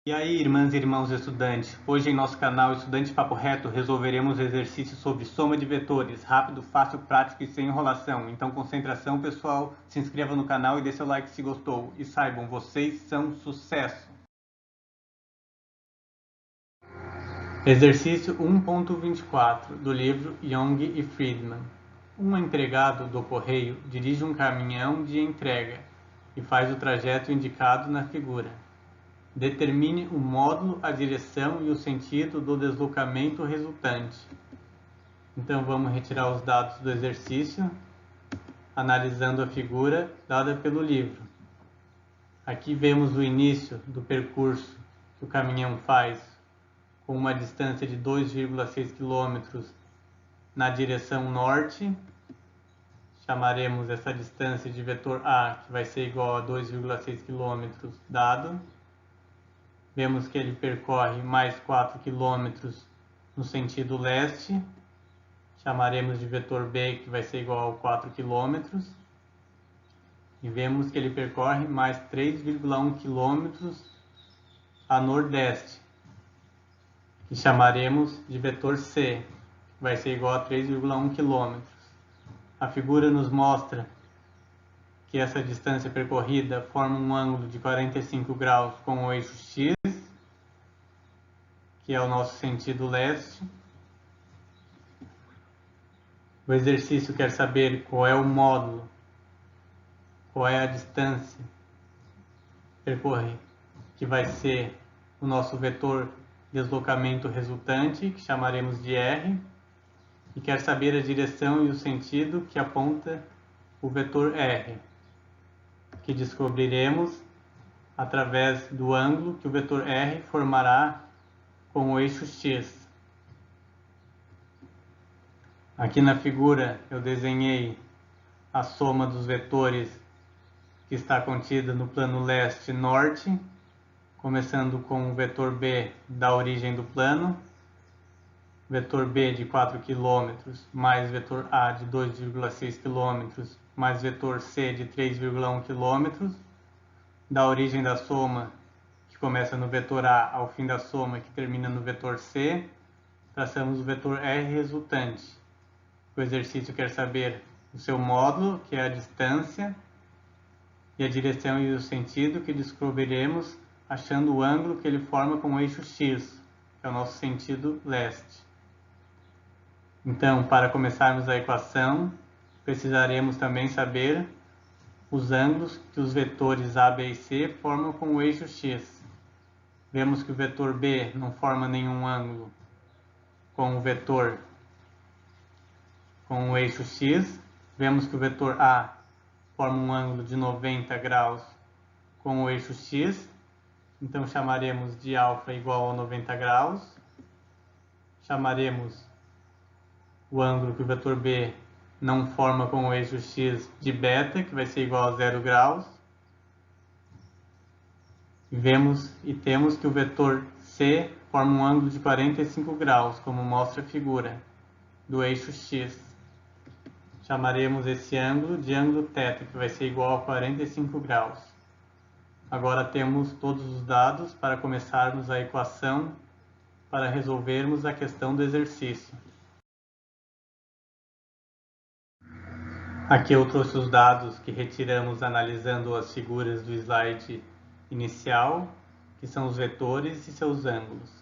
E aí, irmãs e irmãos estudantes, hoje em nosso canal Estudante Papo Reto resolveremos exercícios sobre soma de vetores, rápido, fácil, prático e sem enrolação. Então concentração pessoal, se inscreva no canal e dê seu like se gostou. E saibam, vocês são sucesso! Exercício 1.24 do livro Young e Friedman. Um empregado do correio dirige um caminhão de entrega e faz o trajeto indicado na figura. Determine o módulo, a direção e o sentido do deslocamento resultante. Então vamos retirar os dados do exercício, analisando a figura dada pelo livro. Aqui vemos o início do percurso que o caminhão faz com uma distância de 2,6 km na direção norte. Chamaremos essa distância de vetor A, que vai ser igual a 2,6 km dado. Vemos que ele percorre mais 4 km no sentido leste. Chamaremos de vetor B, que vai ser igual a 4 km. E vemos que ele percorre mais 3,1 km a nordeste, que chamaremos de vetor C, que vai ser igual a 3,1 km. A figura nos mostra que essa distância percorrida forma um ângulo de 45 graus com o eixo X, que é o nosso sentido leste. O exercício quer saber qual é o módulo, qual é a distância percorrer, que vai ser o nosso vetor deslocamento resultante, que chamaremos de R, e quer saber a direção e o sentido que aponta o vetor R, que descobriremos através do ângulo que o vetor R formará com o eixo X. Aqui na figura eu desenhei a soma dos vetores que está contida no plano leste-norte, começando com o vetor B da origem do plano, vetor B de 4 km, mais vetor A de 2,6 km, mais vetor C de 3,1 km, da origem da soma, que começa no vetor A, ao fim da soma, que termina no vetor C, traçamos o vetor R resultante. O exercício quer saber o seu módulo, que é a distância, e a direção e o sentido, que descobriremos achando o ângulo que ele forma com o eixo X, que é o nosso sentido leste. Então, para começarmos a equação, precisaremos também saber os ângulos que os vetores A, B e C formam com o eixo X. Vemos que o vetor B não forma nenhum ângulo com o vetor com o eixo X. Vemos que o vetor A forma um ângulo de 90 graus com o eixo X. Então chamaremos de alfa igual a 90 graus. Chamaremos o ângulo que o vetor B não forma com o eixo X de beta, que vai ser igual a 0 graus. Vemos e temos que o vetor C forma um ângulo de 45 graus, como mostra a figura, do eixo X. Chamaremos esse ângulo de ângulo θ, que vai ser igual a 45 graus. Agora temos todos os dados para começarmos a equação para resolvermos a questão do exercício. Aqui eu trouxe os dados que retiramos analisando as figuras do slide inicial, que são os vetores e seus ângulos.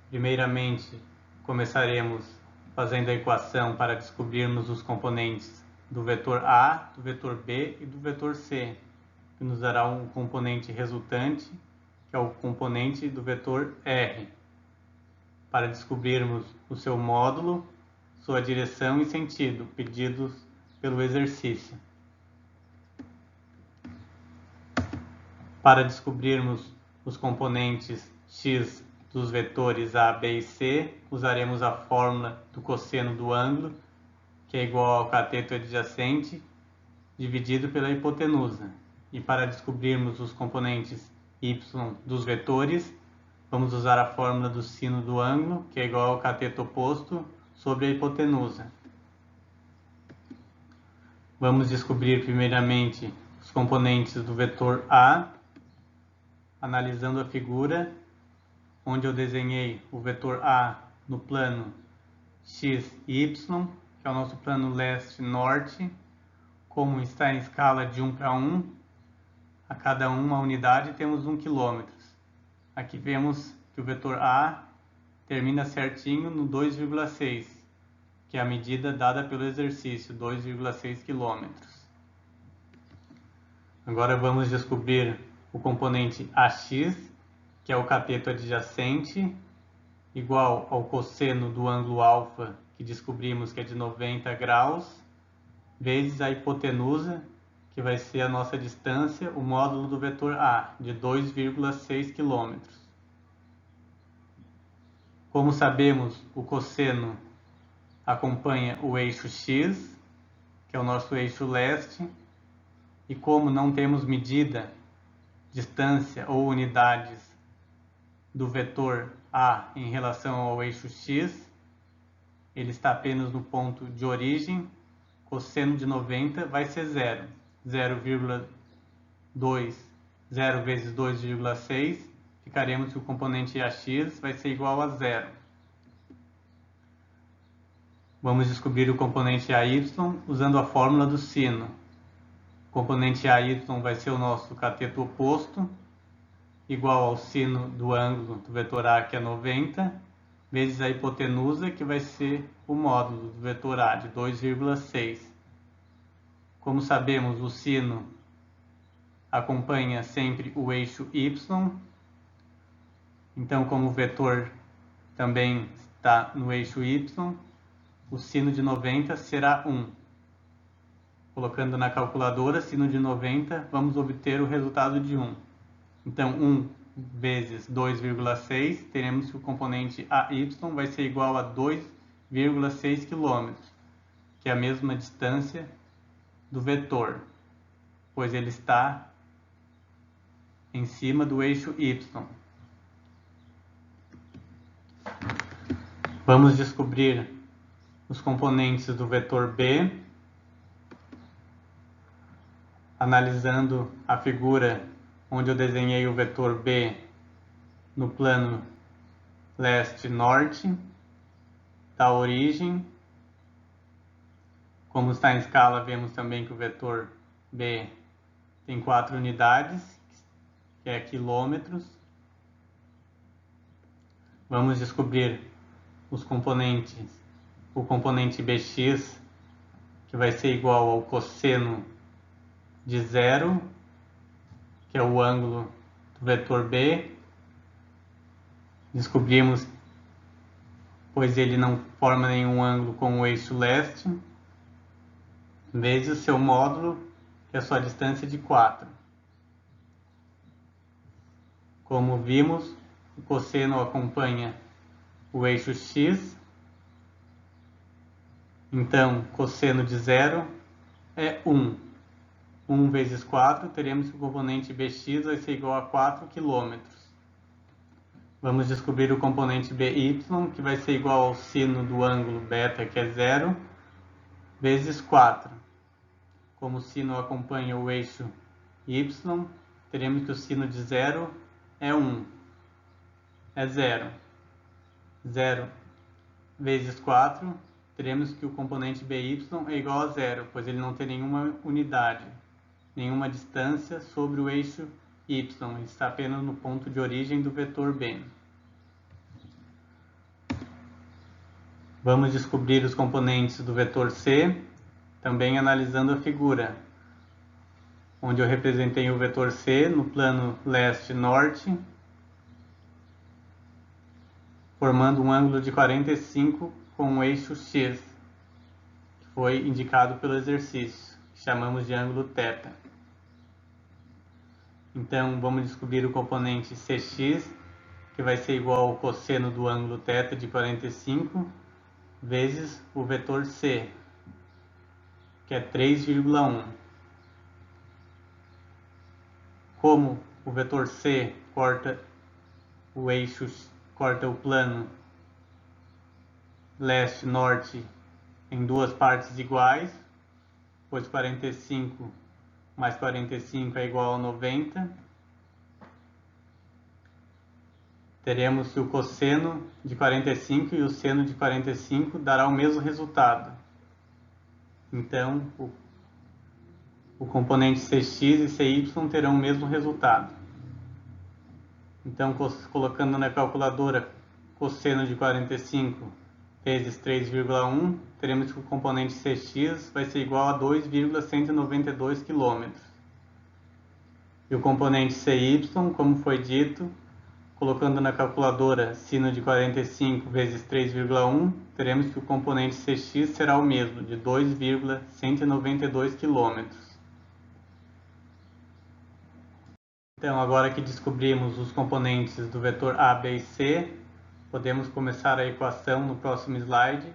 Primeiramente, começaremos fazendo a equação para descobrirmos os componentes do vetor A, do vetor B e do vetor C, que nos dará um componente resultante, que é o componente do vetor R, para descobrirmos o seu módulo, sua direção e sentido, pedidos pelo exercício. Para descobrirmos os componentes x dos vetores A, B e C, usaremos a fórmula do cosseno do ângulo, que é igual ao cateto adjacente, dividido pela hipotenusa. E para descobrirmos os componentes y dos vetores, vamos usar a fórmula do sino do ângulo, que é igual ao cateto oposto sobre a hipotenusa. Vamos descobrir primeiramente os componentes do vetor A. analisando a figura, onde eu desenhei o vetor A no plano x e y, que é o nosso plano leste-norte, como está em escala de 1 para 1, a cada uma unidade temos 1 km. Aqui vemos que o vetor A termina certinho no 2,6, que é a medida dada pelo exercício, 2,6 km. Agora vamos descobrir o componente AX, que é o cateto adjacente, igual ao cosseno do ângulo alfa, que descobrimos que é de 90 graus, vezes a hipotenusa, que vai ser a nossa distância, o módulo do vetor A, de 2,6 km. Como sabemos, o cosseno acompanha o eixo x, que é o nosso eixo leste, e como não temos medida, distância ou unidades do vetor A em relação ao eixo x, ele está apenas no ponto de origem, cosseno de 90 vai ser 0. 0,2, 0 vezes 2,6, ficaremos que o componente AX vai ser igual a 0. Vamos descobrir o componente AY usando a fórmula do sino. O componente AY vai ser o nosso cateto oposto, igual ao sino do ângulo do vetor A, que é 90, vezes a hipotenusa, que vai ser o módulo do vetor A, de 2,6. Como sabemos, o sino acompanha sempre o eixo Y, então como o vetor também está no eixo Y, o sino de 90 será 1. Colocando na calculadora, sino de 90, vamos obter o resultado de 1. Então, 1 vezes 2,6, teremos que o componente AY vai ser igual a 2,6 km, que é a mesma distância do vetor, pois ele está em cima do eixo Y. Vamos descobrir os componentes do vetor B, analisando a figura onde eu desenhei o vetor B no plano leste-norte, da origem. Como está em escala, vemos também que o vetor B tem 4 unidades, que é quilômetros. Vamos descobrir os componentes, o componente BX, que vai ser igual ao cosseno de 0, que é o ângulo do vetor B. Descobrimos, pois ele não forma nenhum ângulo com o eixo leste, vezes o seu módulo, que é a sua distância de 4. Como vimos, o cosseno acompanha o eixo x, então cosseno de 0 é 1. 1 vezes 4, teremos que o componente BX vai ser igual a 4 km. Vamos descobrir o componente BY, que vai ser igual ao sino do ângulo beta, que é 0, vezes 4. Como o sino acompanha o eixo Y, teremos que o sino de 0 é 1. É 0. 0 vezes 4, teremos que o componente BY é igual a 0, pois ele não tem nenhuma unidade, nenhuma distância sobre o eixo Y, ele está apenas no ponto de origem do vetor B. Vamos descobrir os componentes do vetor C, também analisando a figura, onde eu representei o vetor C no plano leste-norte, formando um ângulo de 45 com o eixo X, que foi indicado pelo exercício, que chamamos de ângulo θ. Então, vamos descobrir o componente CX, que vai ser igual ao cosseno do ângulo θ de 45, vezes o vetor C, que é 3,1. Como o vetor C corta o eixo, corta o plano leste-norte em duas partes iguais, pois 45 mais 45 é igual a 90. teremos que o cosseno de 45 e o seno de 45 dará o mesmo resultado. Então, o componente Cx e Cy terão o mesmo resultado. Então, colocando na calculadora cosseno de 45 vezes 3,1, teremos que o componente Cx vai ser igual a 2,192 km. E o componente Cy, como foi dito, colocando na calculadora sino de 45 vezes 3,1, teremos que o componente Cx será o mesmo, de 2,192 km. Então, agora que descobrimos os componentes do vetor A, B e C, podemos começar a equação no próximo slide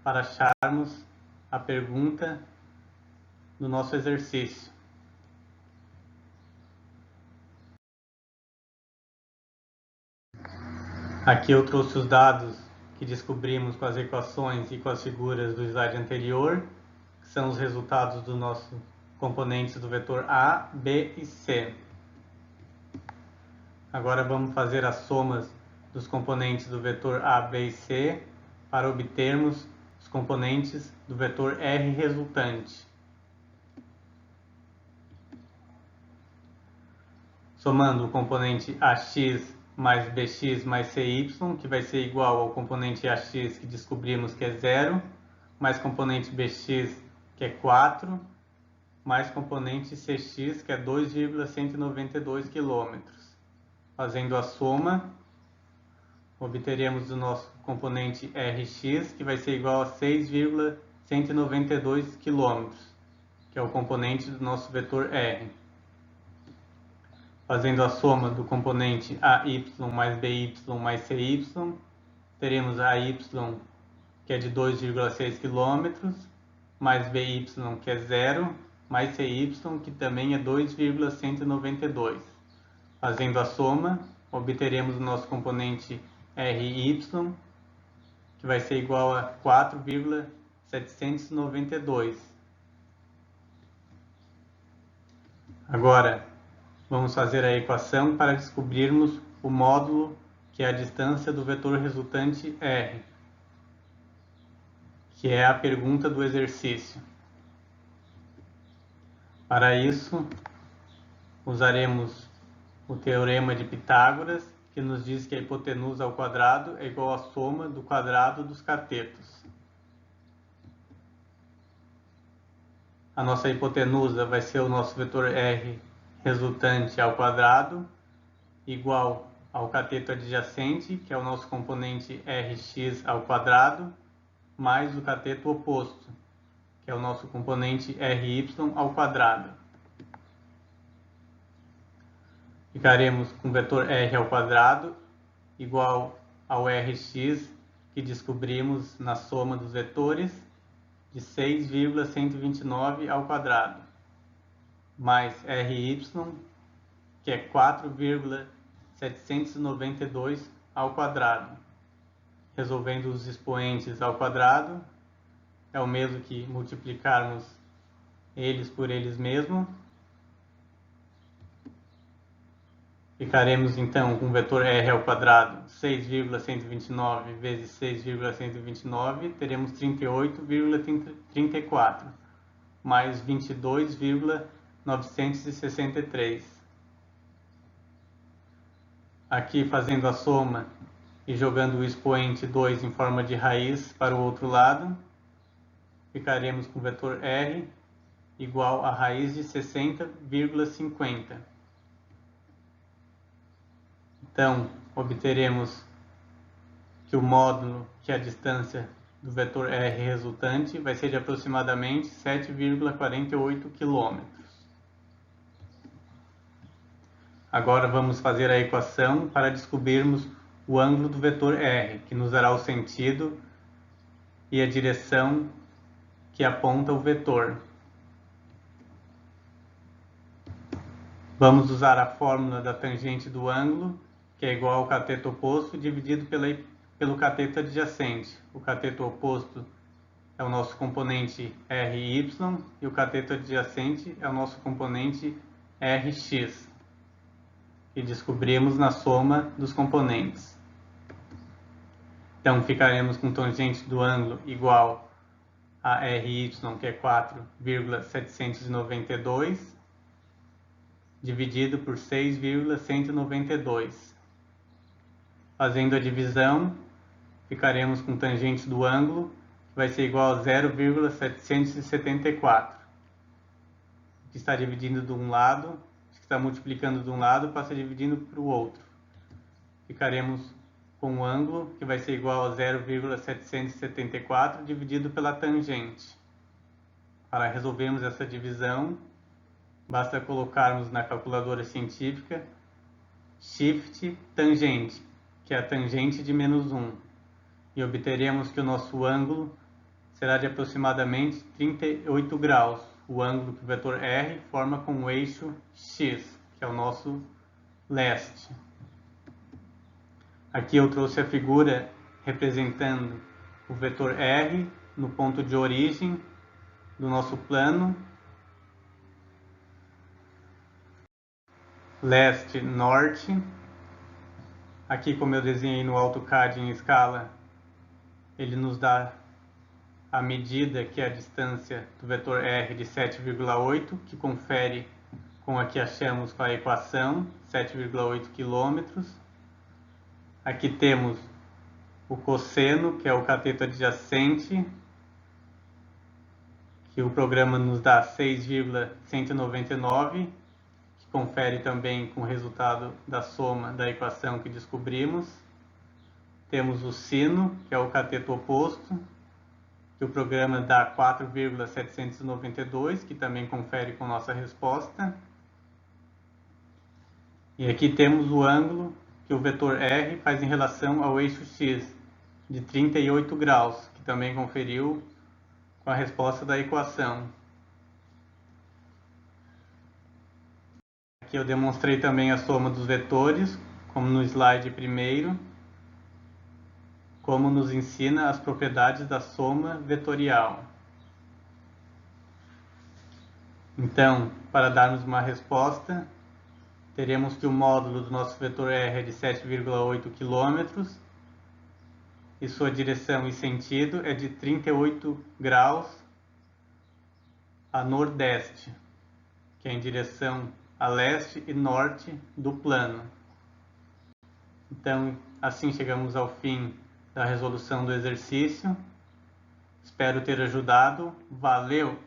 para acharmos a pergunta do nosso exercício. Aqui eu trouxe os dados que descobrimos com as equações e com as figuras do slide anterior, que são os resultados dos nossos componentes do vetor A, B e C. Agora vamos fazer as somas dos componentes do vetor A, B e C para obtermos os componentes do vetor R resultante. Somando o componente AX mais BX mais CY, que vai ser igual ao componente AX que descobrimos que é 0, mais componente BX, que é 4, mais componente CX, que é 2,192 km. Fazendo a soma, obteremos o nosso componente Rx, que vai ser igual a 6,192 km, que é o componente do nosso vetor R. Fazendo a soma do componente AY mais BY mais CY, teremos AY, que é de 2,6 km, mais BY, que é 0, mais CY, que também é 2,192. Fazendo a soma, obteremos o nosso componente RY, que vai ser igual a 4,792. Agora, vamos fazer a equação para descobrirmos o módulo que é a distância do vetor resultante R, que é a pergunta do exercício. Para isso, usaremos o teorema de Pitágoras, que nos diz que a hipotenusa ao quadrado é igual à soma do quadrado dos catetos. A nossa hipotenusa vai ser o nosso vetor R resultante ao quadrado, igual ao cateto adjacente, que é o nosso componente Rx ao quadrado, mais o cateto oposto, que é o nosso componente Ry ao quadrado. Ficaremos com o vetor R ao quadrado igual ao Rx, que descobrimos na soma dos vetores, de 6,129 ao quadrado, mais Ry, que é 4,792 ao quadrado. Resolvendo os expoentes ao quadrado, é o mesmo que multiplicarmos eles por eles mesmos. Ficaremos então com o vetor R ao quadrado, 6,129 vezes 6,129, teremos 38,34, mais 22,963. Aqui, fazendo a soma e jogando o expoente 2 em forma de raiz para o outro lado, ficaremos com o vetor R igual a raiz de 60,50. Então, obteremos que o módulo, que é a distância do vetor R resultante, vai ser de aproximadamente 7,48 km. Agora vamos fazer a equação para descobrirmos o ângulo do vetor R, que nos dará o sentido e a direção que aponta o vetor. Vamos usar a fórmula da tangente do ângulo, que é igual ao cateto oposto dividido pelo cateto adjacente. O cateto oposto é o nosso componente Ry e o cateto adjacente é o nosso componente Rx. que descobrimos na soma dos componentes. Então, ficaremos com tangente do ângulo igual a RY, que é 4,792, dividido por 6,192. Fazendo a divisão, ficaremos com tangente do ângulo, que vai ser igual a 0,774. Que está dividindo de um lado, que está multiplicando de um lado, passa dividindo para o outro. Ficaremos com um ângulo que vai ser igual a 0,774 dividido pela tangente. Para resolvermos essa divisão, basta colocarmos na calculadora científica Shift tangente, que é a tangente de menos 1, e obteremos que o nosso ângulo será de aproximadamente 38 graus, o ângulo que o vetor R forma com o eixo X, que é o nosso leste. Aqui eu trouxe a figura representando o vetor R no ponto de origem do nosso plano, leste-norte. Aqui, como eu desenhei no AutoCAD em escala, ele nos dá a medida, que é a distância do vetor R de 7,8, que confere com a que achamos com a equação, 7,8 km. Aqui temos o cosseno, que é o cateto adjacente, que o programa nos dá 6,199, que confere também com o resultado da soma da equação que descobrimos. Temos o sino, que é o cateto oposto, que o programa dá 4,792, que também confere com nossa resposta. E aqui temos o ângulo que o vetor R faz em relação ao eixo X, de 38 graus, que também conferiu com a resposta da equação. Aqui eu demonstrei também a soma dos vetores, como no slide primeiro, como nos ensina as propriedades da soma vetorial. Então, para darmos uma resposta, teremos que o módulo do nosso vetor R é de 7,8 km e sua direção e sentido é de 38 graus a nordeste, que é em direção a leste e norte do plano. Então, assim chegamos ao fim da resolução do exercício. Espero ter ajudado. Valeu!